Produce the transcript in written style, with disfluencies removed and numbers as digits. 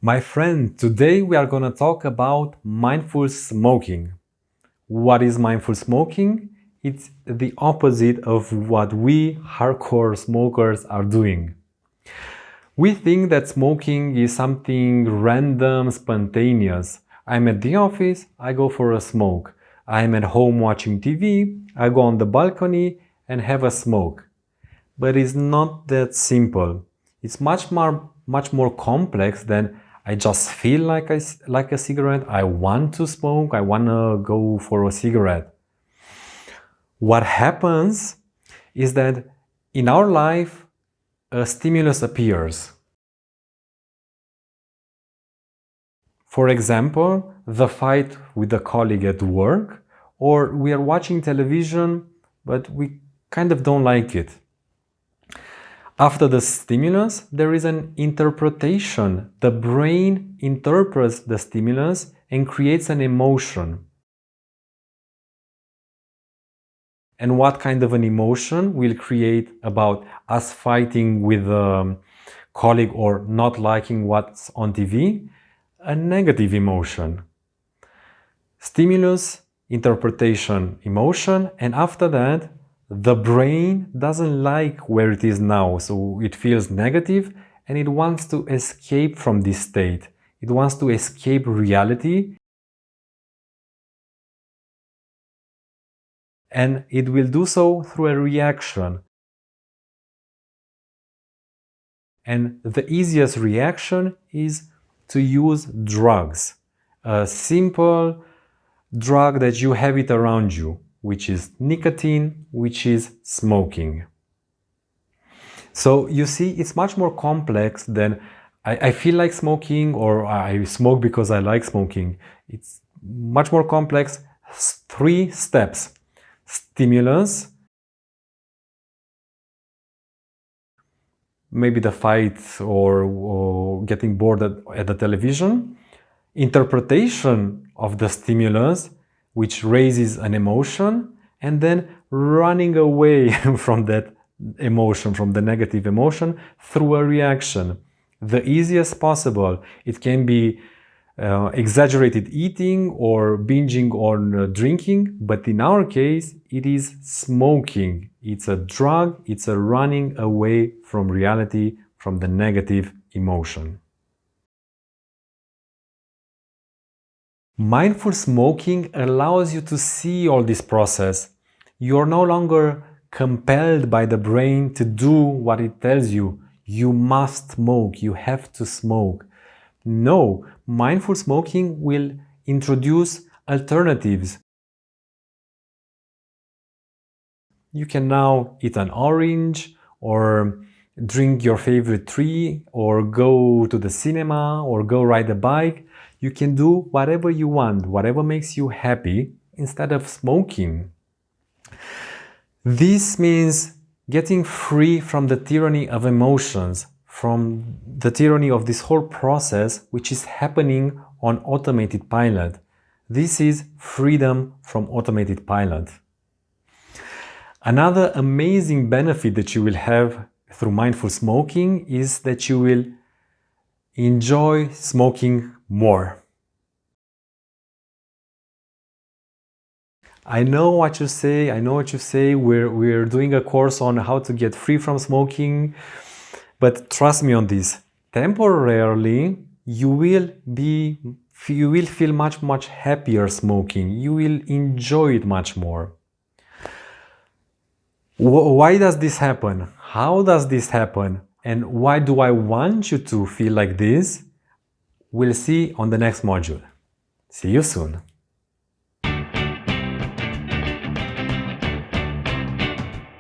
My friend, today we are going to talk about mindful smoking. What is mindful smoking? It's the opposite of what we hardcore smokers are doing. We think that smoking is something random, spontaneous. I'm at the office, I go for a smoke. I'm at home watching TV, I go on the balcony and have a smoke. But it's not that simple. It's much more complex than I just feel like a cigarette. I want to smoke. I want to go for a cigarette. What happens is that in our life, a stimulus appears. For example, the fight with a colleague at work, or we are watching television, but we kind of don't like it. After the stimulus, there is an interpretation. The brain interprets the stimulus and creates an emotion. And what kind of an emotion will create about us fighting with a colleague or not liking what's on TV? A negative emotion. Stimulus, interpretation, emotion, and after that, the brain doesn't like where it is now, so it feels negative and it wants to escape from this state. It wants to escape reality, and it will do so through a reaction. And the easiest reaction is to use drugs. A simple drug that you have it around you, which is nicotine, which is smoking. So you see, it's much more complex than I feel like smoking or I smoke because I like smoking. It's much more complex. 3 steps. Stimulus, maybe the fight or getting bored at the television. Interpretation of the stimulus, which raises an emotion, and then running away from that emotion, from the negative emotion, through a reaction. The easiest possible. It can be exaggerated eating or binging on drinking, but in our case, it is smoking. It's a drug, it's a running away from reality, from the negative emotion. Mindful smoking allows you to see all this process. You're no longer compelled by the brain to do what it tells you. You must smoke, you have to smoke. No, mindful smoking will introduce alternatives. You can now eat an orange or drink your favorite tea or go to the cinema or go ride a bike. You can do whatever you want, whatever makes you happy, instead of smoking. This means getting free from the tyranny of emotions, from the tyranny of this whole process which is happening on automated pilot. This is freedom from automated pilot. Another amazing benefit that you will have through mindful smoking is that you will enjoy smoking more. I know what you say, we're doing a course on how to get free from smoking, but trust me on this, temporarily you will feel much happier smoking, you will enjoy it much more. Why does this happen? How does this happen? And why do I want you to feel like this? We'll see on the next module. See you soon.